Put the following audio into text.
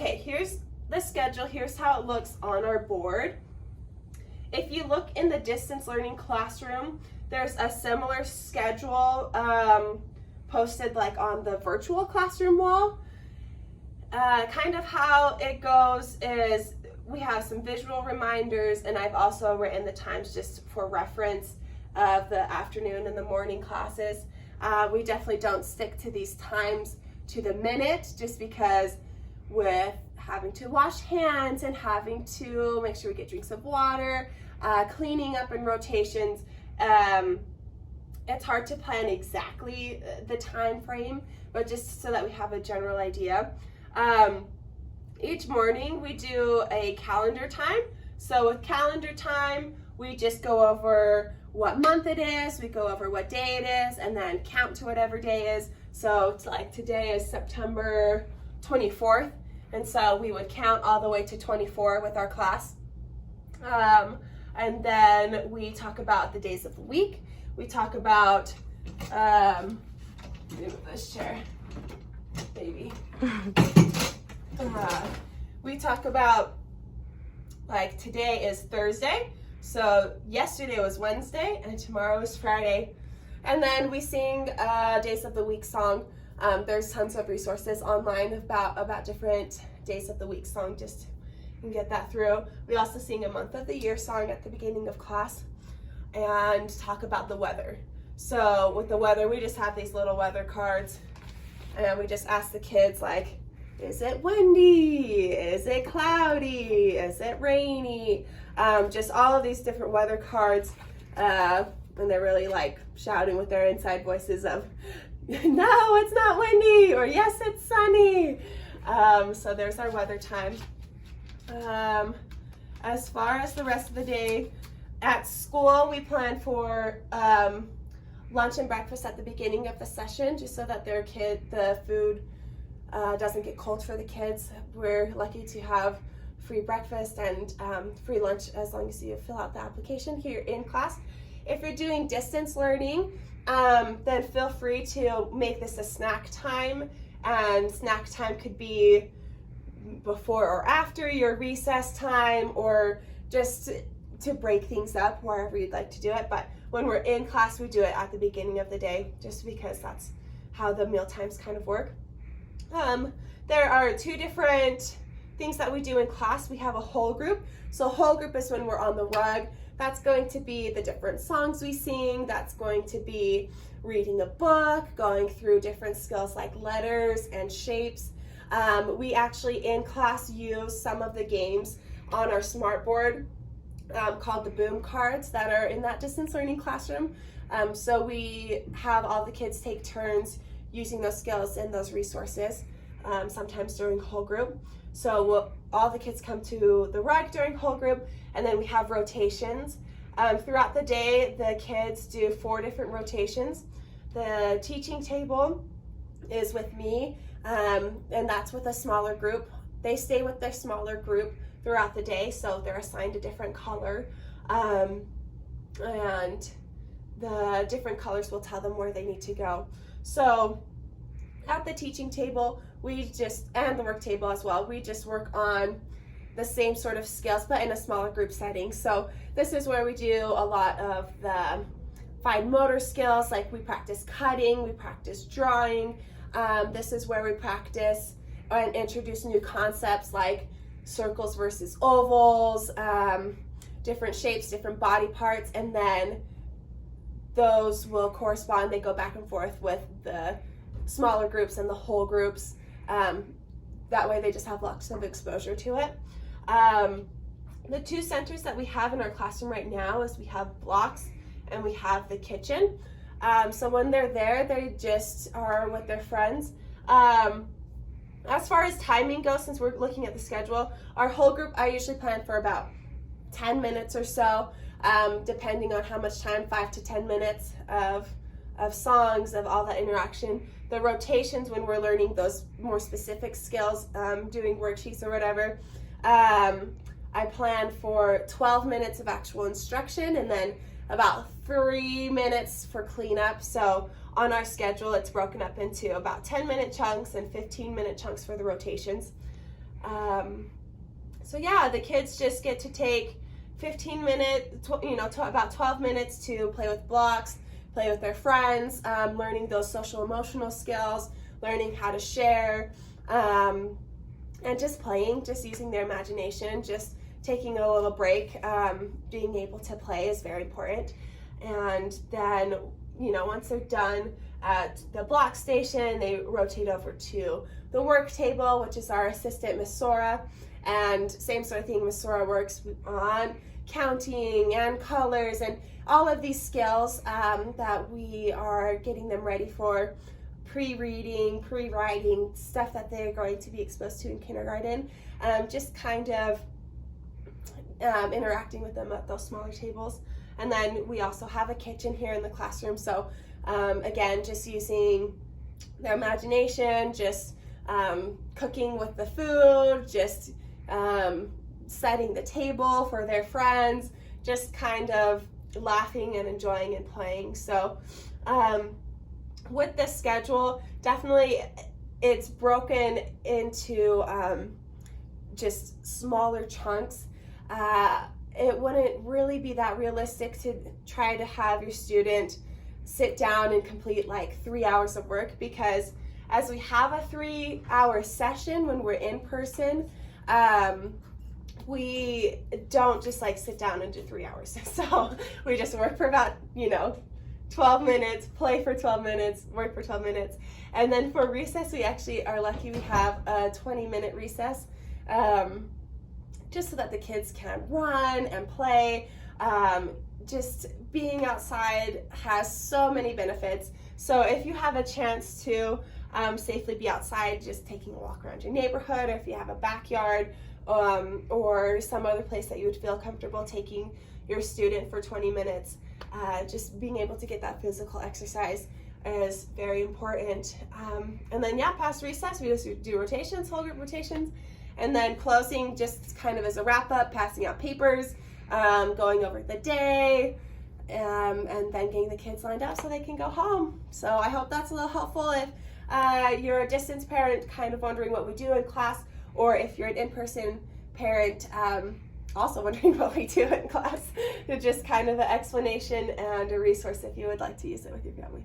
Okay, here's the schedule. Here's how it looks on our board. If you look in the distance learning classroom, there's a similar schedule posted like on the virtual classroom wall. Kind of how it goes is we have some visual reminders, and I've also written the times just for reference of the afternoon and the morning classes. We definitely don't stick to these times to the minute, just because with having to wash hands and having to make sure we get drinks of water, cleaning up and rotations, it's hard to plan exactly the time frame, but just so that we have a general idea. Each morning we do a calendar time. So with calendar time, we just go over what month it is, we go over what day it is, and then count to whatever day is. So it's like today is September 24th, and so we would count all the way to 24 with our class. And then we talk about the days of the week. We talk about, move this chair, baby. We talk about, like, today is Thursday, so yesterday was Wednesday, and tomorrow is Friday. And then we sing Days of the Week song. There's tons of resources online about different Days of the Week song, just you can get that through. We also sing a month of the year song at the beginning of class and talk about the weather. So with the weather, we just have these little weather cards, and we just ask the kids, like, is it windy? Is it cloudy? Is it rainy? Just all of these different weather cards, and they're really like shouting with their inside voices of, no, it's not windy, or yes, it's sunny. So there's our weather time. As far as the rest of the day, at school we plan for lunch and breakfast at the beginning of the session, just so that the food doesn't get cold for the kids. We're lucky to have free breakfast and free lunch as long as you fill out the application here in class. If you're doing distance learning, then feel free to make this a snack time, and snack time could be before or after your recess time, or just to break things up wherever you'd like to do it. But when we're in class, we do it at the beginning of the day, just because that's how the meal times kind of work. There are two different things that we do in class. We have a whole group. So whole group is when we're on the rug. That's going to be the different songs we sing. That's going to be reading a book, going through different skills like letters and shapes. We actually in class use some of the games on our smart board called the boom cards that are in that distance learning classroom. So we have all the kids take turns using those skills and those resources, sometimes during whole group. So all the kids come to the rug during whole group, and then we have rotations. Throughout the day, the kids do 4 different rotations. The teaching table is with me, and that's with a smaller group. They stay with their smaller group throughout the day, so they're assigned a different color, and the different colors will tell them where they need to go. So at the teaching table, and the work table as well, we just work on the same sort of skills, but in a smaller group setting. So this is where we do a lot of the fine motor skills, like we practice cutting, we practice drawing. This is where we practice and introduce new concepts like circles versus ovals, different shapes, different body parts, and then those will correspond. They go back and forth with the smaller groups and the whole groups. That way they just have lots of exposure to it. The 2 centers that we have in our classroom right now is we have blocks and we have the kitchen. So when they're there, they just are with their friends. As far as timing goes, since we're looking at the schedule, our whole group, I usually plan for about 10 minutes or so, depending on how much time, 5 to 10 minutes of songs, of all that interaction. The rotations, when we're learning those more specific skills, doing worksheets or whatever, I plan for 12 minutes of actual instruction and then about 3 minutes for cleanup. So on our schedule, it's broken up into about 10-minute chunks and 15-minute chunks for the rotations. So yeah, the kids just get to take 15 minutes, about 12 minutes to play with blocks, play with their friends, learning those social emotional skills, learning how to share, and just playing, just using their imagination, just taking a little break. Being able to play is very important. And then, once they're done at the block station, they rotate over to the work table, which is our assistant, Miss Sora. And same sort of thing, Miss Sora works on counting and colors and all of these skills that we are getting them ready for pre-reading, pre-writing, stuff that they're going to be exposed to in kindergarten. Just kind of interacting with them at those smaller tables. And then we also have a kitchen here in the classroom. So again, just using their imagination, just cooking with the food, just setting the table for their friends, just kind of laughing and enjoying and playing. So with this schedule, definitely it's broken into just smaller chunks. It wouldn't really be that realistic to try to have your student sit down and complete like 3 hours of work, because as we have a 3-hour session when we're in person, we don't just like sit down and do 3 hours. So we just work for about 12 minutes, play for 12 minutes, work for 12 minutes. And then for recess, we actually are lucky we have a 20-minute recess, just so that the kids can run and play. Just being outside has so many benefits. So if you have a chance to safely be outside, just taking a walk around your neighborhood, or if you have a backyard, or some other place that you would feel comfortable taking your student for 20 minutes, just being able to get that physical exercise is very important. And then past recess, we just do rotations, whole group rotations, and then closing just kind of as a wrap up, passing out papers, going over the day, and then getting the kids lined up so they can go home. So I hope that's a little helpful if you're a distance parent kind of wondering what we do in class, or if you're an in-person parent also wondering what we do in class. Just kind of an explanation and a resource if you would like to use it with your family.